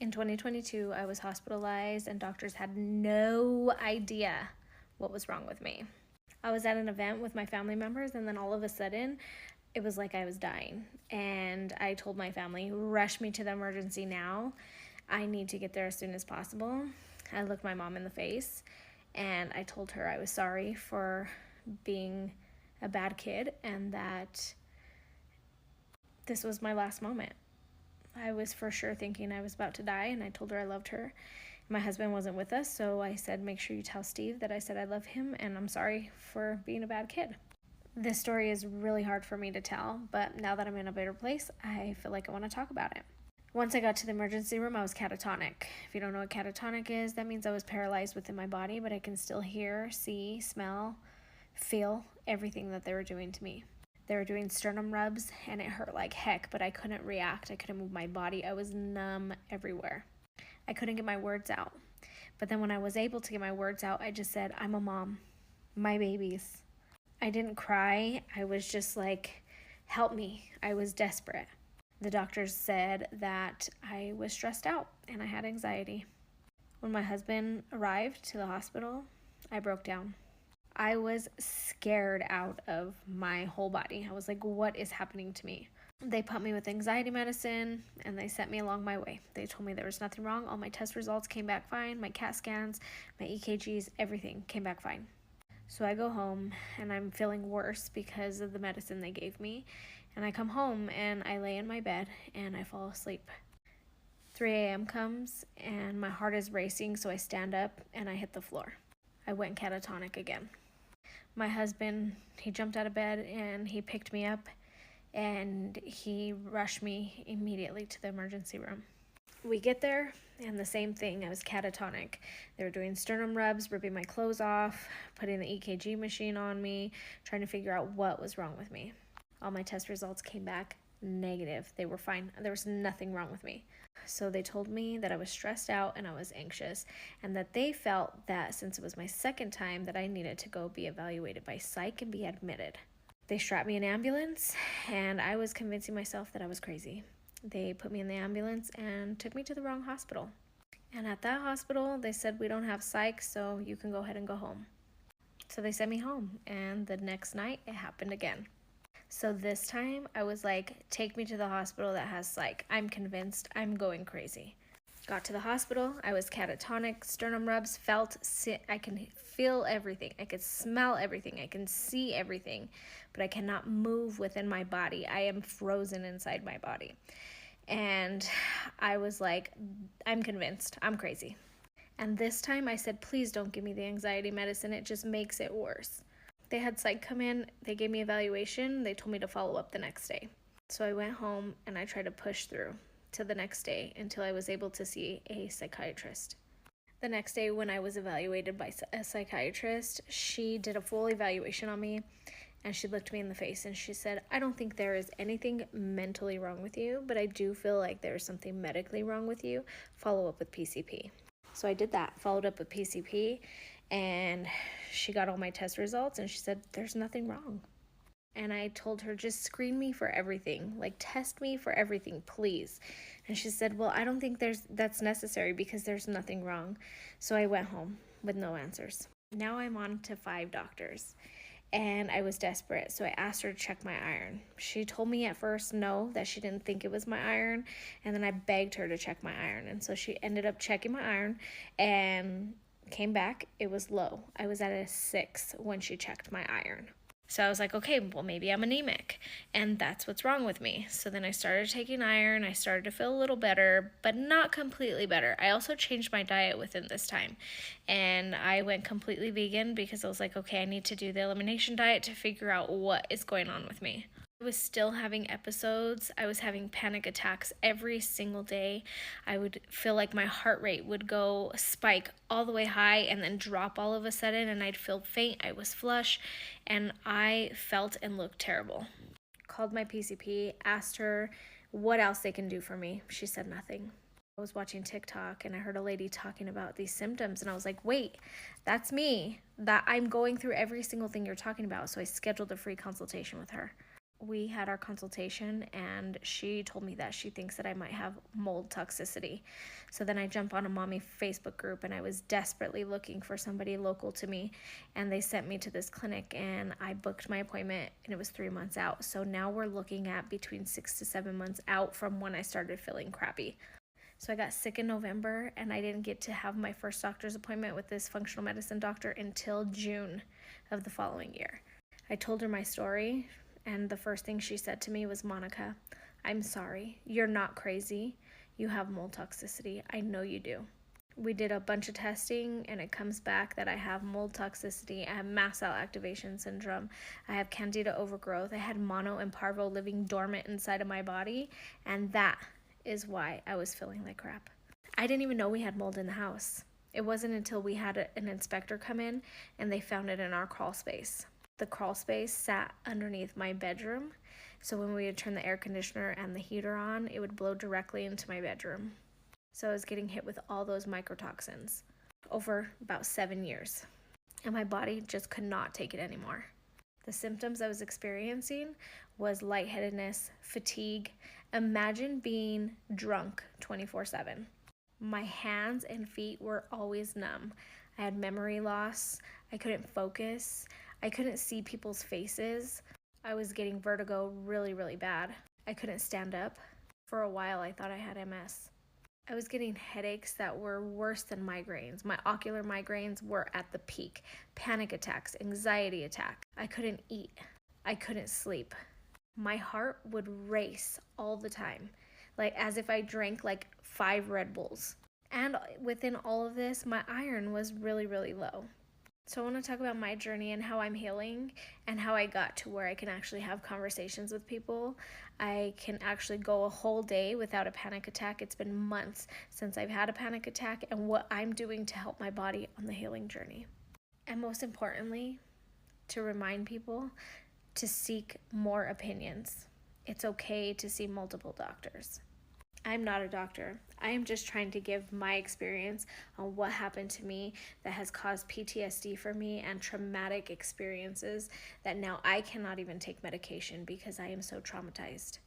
In 2022, I was hospitalized and doctors had no idea what was wrong with me. I was at an event with my family members, and then all of a sudden, it was like I was dying. And I told my family, rush me to the emergency now. I need to get there as soon as possible. I looked my mom in the face and I told her I was sorry for being a bad kid and that this was my last moment. I was for sure thinking I was about to die, and I told her I loved her. My husband wasn't with us, so I said, make sure you tell Steve that I said I love him and I'm sorry for being a bad kid. This story is really hard for me to tell, but now that I'm in a better place, I feel like I want to talk about it. Once I got to the emergency room, I was catatonic. If you don't know what catatonic is, that means I was paralyzed within my body, but I can still hear, see, smell, feel everything that they were doing to me. They were doing sternum rubs, and it hurt like heck, but I couldn't react. I couldn't move my body. I was numb everywhere. I couldn't get my words out. But then when I was able to get my words out, I just said, I'm a mom. My babies. I didn't cry. I was just like, help me. I was desperate. The doctors said that I was stressed out and I had anxiety. When my husband arrived to the hospital, I broke down. I was scared out of my whole body. I was like, what is happening to me? They put me with anxiety medicine and they sent me along my way. They told me there was nothing wrong. All my test results came back fine. My CAT scans, my EKGs, everything came back fine. So I go home and I'm feeling worse because of the medicine they gave me. And I come home and I lay in my bed and I fall asleep. 3 a.m. comes and my heart is racing, so I stand up and I hit the floor. I went catatonic again. My husband, he jumped out of bed and he picked me up and he rushed me immediately to the emergency room. We get there and the same thing, I was catatonic. They were doing sternum rubs, ripping my clothes off, putting the EKG machine on me, trying to figure out what was wrong with me. All my test results came back negative. They were fine. There was nothing wrong with me. So they told me that I was stressed out and I was anxious, and that they felt that since it was my second time that I needed to go be evaluated by psych and be admitted. They strapped me in an ambulance and I was convincing myself that I was crazy. They put me in the ambulance and took me to the wrong hospital. And at that hospital, they said, we don't have psych, so you can go ahead and go home. So they sent me home, and the next night it happened again. So this time I was like, take me to the hospital that has psych. I'm convinced. I'm going crazy. Got to the hospital. I was catatonic, sternum rubs, I can feel everything. I could smell everything. I can see everything, but I cannot move within my body. I am frozen inside my body. And I was like, I'm convinced. I'm crazy. And this time I said, please don't give me the anxiety medicine. It just makes it worse. They had psych come in, they gave me evaluation, they told me to follow up the next day. So I went home and I tried to push through to the next day until I was able to see a psychiatrist. The next day when I was evaluated by a psychiatrist, she did a full evaluation on me and she looked me in the face and she said, I don't think there is anything mentally wrong with you, but I do feel like there is something medically wrong with you. Follow up with PCP. So I did that, followed up with PCP, and she got all my test results and she said, there's nothing wrong. And I told her, just screen me for everything, like test me for everything, please. And she said, well, I don't think that's necessary because there's nothing wrong. So I went home with no answers. Now I'm on to 5 doctors and I was desperate. So I asked her to check my iron. She told me at first no, that she didn't think it was my iron. And then I begged her to check my iron. And so she ended up checking my iron and came back, it was low. I was at a 6 when she checked my iron. So I was like, okay, well, maybe I'm anemic, and that's what's wrong with me. So then I started taking iron. I started to feel a little better, but not completely better. I also changed my diet within this time, and I went completely vegan because I was like, okay, I need to do the elimination diet to figure out what is going on with me. I was still having episodes. I was having panic attacks every single day. I would feel like my heart rate would go spike all the way high and then drop all of a sudden, and I'd feel faint. I was flush, and I felt and looked terrible. Called my PCP, asked her what else they can do for me. She said nothing. I was watching TikTok and I heard a lady talking about these symptoms, and I was like, wait, that's me. That I'm going through every single thing you're talking about. So I scheduled a free consultation with her. we had our consultation and she told me that she thinks that I might have mold toxicity. So then I jump on a mommy Facebook group and I was desperately looking for somebody local to me, and they sent me to this clinic and I booked my appointment and it was 3 months out. So now we're looking at between 6 to 7 months out from when I started feeling crappy. So I got sick in November and I didn't get to have my first doctor's appointment with this functional medicine doctor until June of the following year. I told her my story, and the first thing she said to me was, Monica, I'm sorry. You're not crazy. You have mold toxicity. I know you do. We did a bunch of testing and it comes back that I have mold toxicity. I have mast cell activation syndrome. I have candida overgrowth. I had mono and parvo living dormant inside of my body, and that is why I was feeling like crap. I didn't even know we had mold in the house. It wasn't until we had an inspector come in and they found it in our crawl space. The crawl space sat underneath my bedroom, so when we would turn the air conditioner and the heater on, it would blow directly into my bedroom. So I was getting hit with all those mycotoxins over about 7 years, and my body just could not take it anymore. The symptoms I was experiencing was lightheadedness, fatigue. Imagine being drunk 24/7. My hands and feet were always numb. I had memory loss. I couldn't focus. I couldn't see people's faces. I was getting vertigo really, really bad. I couldn't stand up. For a while, I thought I had MS. I was getting headaches that were worse than migraines. My ocular migraines were at the peak. Panic attacks, anxiety attack. I couldn't eat. I couldn't sleep. My heart would race all the time, like as if I drank like 5 Red Bulls. And within all of this, my iron was really, really low. So I want to talk about my journey and how I'm healing and how I got to where I can actually have conversations with people. I can actually go a whole day without a panic attack. It's been months since I've had a panic attack, and what I'm doing to help my body on the healing journey. And most importantly, to remind people to seek more opinions. It's okay to see multiple doctors. I'm not a doctor. I am just trying to give my experience on what happened to me that has caused PTSD for me and traumatic experiences that now I cannot even take medication because I am so traumatized.